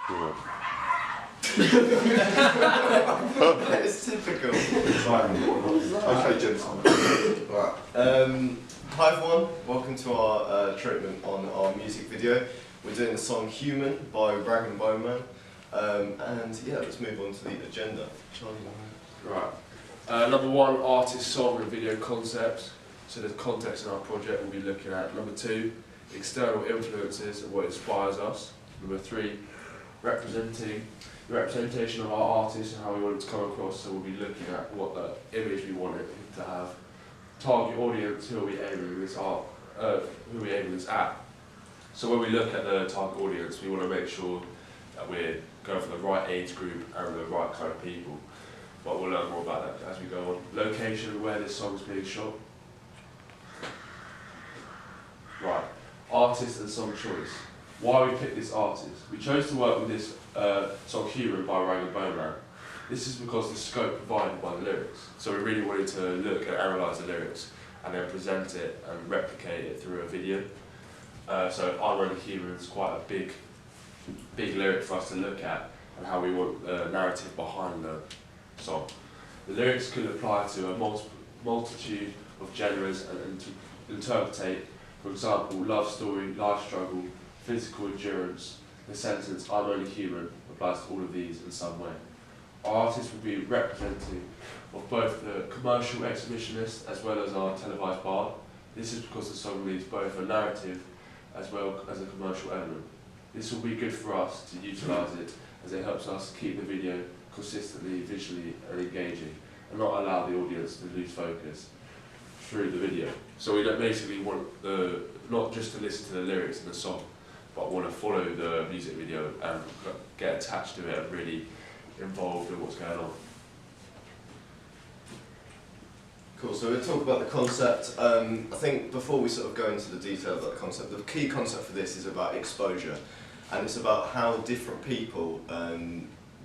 It's typical. Okay, gentlemen. Right. Hi everyone, welcome to our treatment on our music video. We're doing the song Human by Rag and Bone Man. And yeah, let's move on to the agenda. Charlie. Right. Number one, artist, song and video concepts. So the context in our project we'll be looking at. Number two, external influences and what inspires us. Number three, representation of our artists and how we want it to come across. So we'll be looking at what the image we want it to have. Target audience, who are we aiming this at. So when we look at the target audience, we want to make sure that we're going for the right age group and the right kind of people. But we'll learn more about that as we go on. Location, where this song's being shot. Right. Artist and song choice. Why we picked this artist? We chose to work with this song Human by Rag and Bone Man. This is because the scope provided by the lyrics. So we really wanted to look and analyse the lyrics and then present it and replicate it through a video. So I'm Only Human is quite a big lyric for us to look at and how we want the narrative behind the song. The lyrics could apply to a multitude of genres and interpretate, for example, love story, life struggle, physical endurance. The sentence, I'm only human, applies to all of these in some way. Our artist will be representing of both the commercial exhibitionist as well as our televised bard. This is because the song leaves both a narrative as well as a commercial element. This will be good for us to utilise it as it helps us keep the video consistently, visually and engaging and not allow the audience to lose focus through the video. So we don't basically want not just to listen to the lyrics in the song, but want to follow the music video and get attached to it and really involved in what's going on. Cool, so we'll talk about the concept. I think before we sort of go into the detail about the concept, the key concept for this is about exposure. And it's about how different people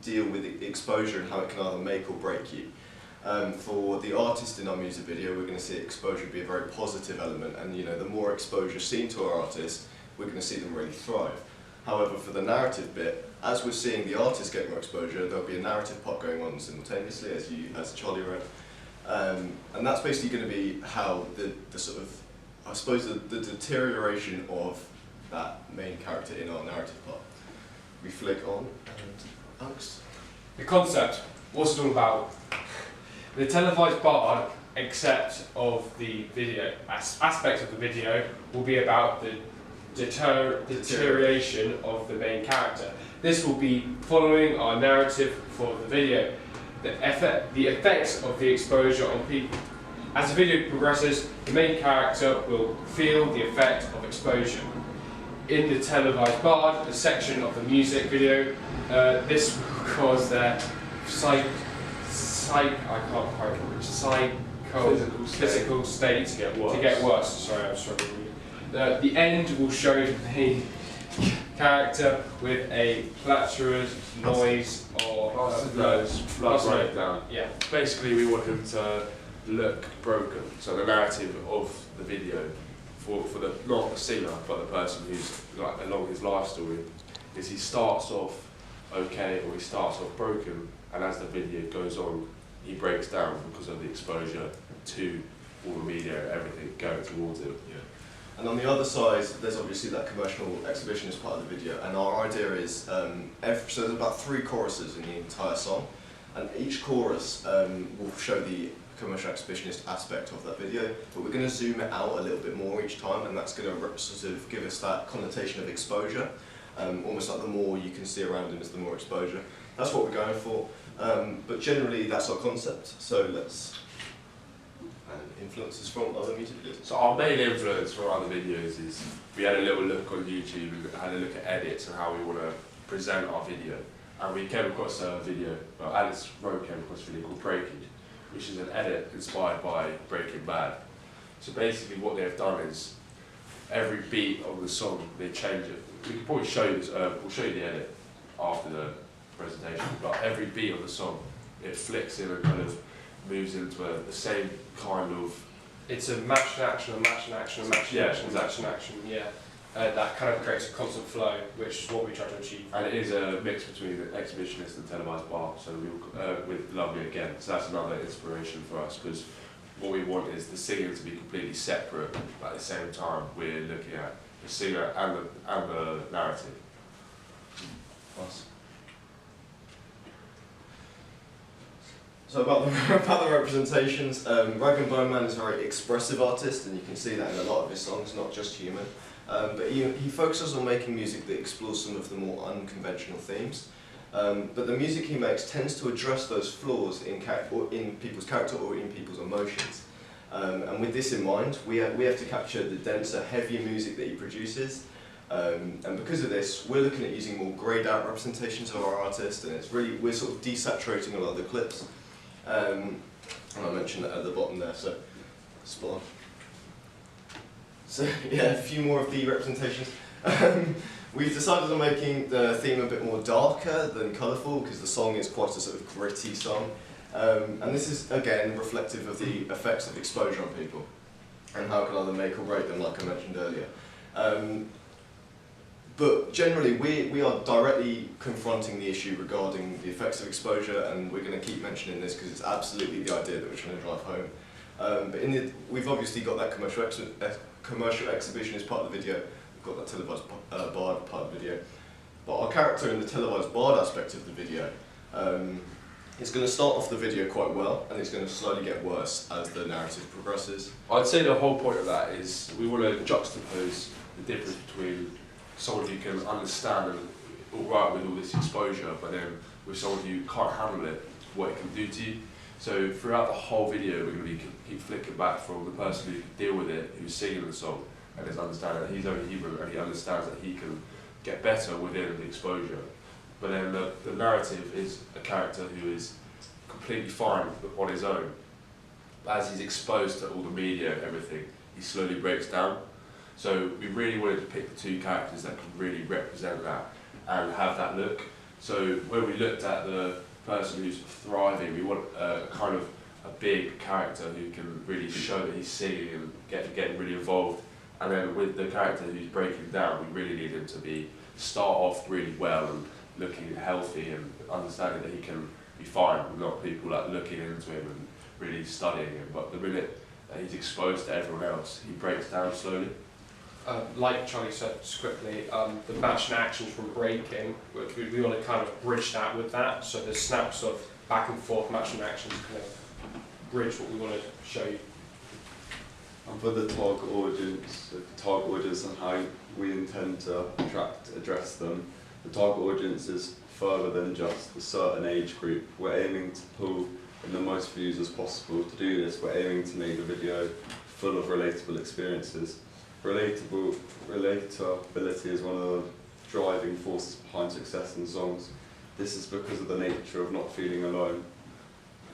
deal with exposure and how it can either make or break you. For the artist in our music video, we're going to see exposure be a very positive element, and you know, the more exposure seen to our artists, we're going to see them really thrive. However, for the narrative bit, as we're seeing the artist get more exposure, there'll be a narrative part going on simultaneously, as Charlie read. And that's basically going to be how the sort of, I suppose, the deterioration of that main character in our narrative part. We flick on, and Alex. The concept, what's it all about? The televised bard, except of the video, aspect of the video, will be about the deterioration of the main character. This will be following our narrative for the video. The effects of the exposure on people. As the video progresses, the main character will feel the effect of exposure. In the televised bard, the section of the music video, this will cause their physical state to get worse. Sorry, I'm struggling. The end will show the main character with a plastered noise or blood breakdown. Yeah. Basically, we want him to look broken. So the narrative of the video, for the not the singer but the person who's like along his life story, is he starts off okay or he starts off broken, and as the video goes on, he breaks down because of the exposure to all the media, everything going towards it. Yeah. And on the other side, there's obviously that commercial exhibitionist part of the video, and our idea is, so there's about 3 choruses in the entire song, and each chorus will show the commercial exhibitionist aspect of that video, but we're going to zoom it out a little bit more each time, and that's going to sort of give us that connotation of exposure, almost like the more you can see around him is the more exposure. That's what we're going for, but generally that's our concept, so let's... And influences from other music videos. So our main influence from other videos is we had a little look on YouTube and had a look at edits and how we want to present our video. And we came across a video, well, Alice Rowe came across a video called Breakage, which is an edit inspired by Breaking Bad. So basically what they've done is every beat of the song, they change it. We can probably show you this, we'll show you the edit after the presentation, but every beat of the song, it flicks in and kind of moves into the same kind of... It's a match and action, a match and action, a match and action, exactly. match and action, yeah. that kind of creates a constant flow, which is what we try to achieve. And it is a mix between the exhibitionist and televised bar, so with Lovely again. So that's another inspiration for us, because what we want is the singing to be completely separate, but at the same time we're looking at the singer and the narrative. Us. So about the representations, Rag and Bone Man is a very expressive artist, and you can see that in a lot of his songs, not just Human. But he focuses on making music that explores some of the more unconventional themes. But the music he makes tends to address those flaws in people's character or in people's emotions. And with this in mind, we have to capture the denser, heavier music that he produces. And because of this, we're looking at using more greyed out representations of our artist, and we're sort of desaturating a lot of the clips. And I mentioned that at the bottom there, so spot on. So yeah, a few more of the representations. We've decided on making the theme a bit more darker than colourful, because the song is quite a sort of gritty song. And this is, again, reflective of the effects of exposure on people, and how it can either make or break them, like I mentioned earlier. But generally, we are directly confronting the issue regarding the effects of exposure, and we're going to keep mentioning this because it's absolutely the idea that we're trying to drive home. But we've obviously got that commercial exhibition as part of the video, we've got that televised bard part of the video. But our character in the televised bard aspect of the video is going to start off the video quite well, and it's going to slowly get worse as the narrative progresses. I'd say the whole point of that is we want to juxtapose the difference between someone who can understand and alright with all this exposure, but then with someone who can't handle it, what it can do to you. So throughout the whole video, we're going to keep flicking back from the person who can deal with it, who's singing the song, and is understanding that he's only human, and he understands that he can get better within the exposure. But then the narrative is a character who is completely fine on his own. But as he's exposed to all the media and everything, he slowly breaks down. So we really wanted to pick the two characters that can really represent that and have that look. So when we looked at the person who's thriving, we want a kind of a big character who can really show that he's singing and getting really involved. And then with the character who's breaking down, we really need him to start off really well and looking healthy and understanding that he can be fine, not people like looking into him and really studying him. But the minute that he's exposed to everyone else, he breaks down slowly. Like Charlie said just quickly, the match and actions from breaking, we want to kind of bridge that with that. So there's snaps of back and forth match and actions kind of bridge what we want to show you. And for the target audience and how we intend to address them, the target audience is further than just a certain age group. We're aiming to pull in the most views as possible. To do this, we're aiming to make the video full of relatable experiences. Relatability is one of the driving forces behind success in songs. This is because of the nature of not feeling alone.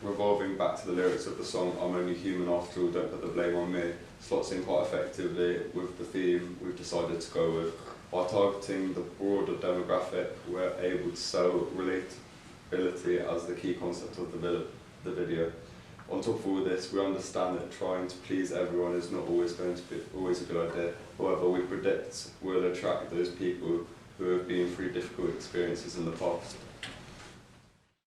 Revolving back to the lyrics of the song, I'm only human after all, don't put the blame on me, slots in quite effectively with the theme we've decided to go with. By targeting the broader demographic, we're able to sell relatability as the key concept of the video. On top of all this, we understand that trying to please everyone is not always going to be a good idea. However, we predict we'll attract those people who have been through difficult experiences in the past.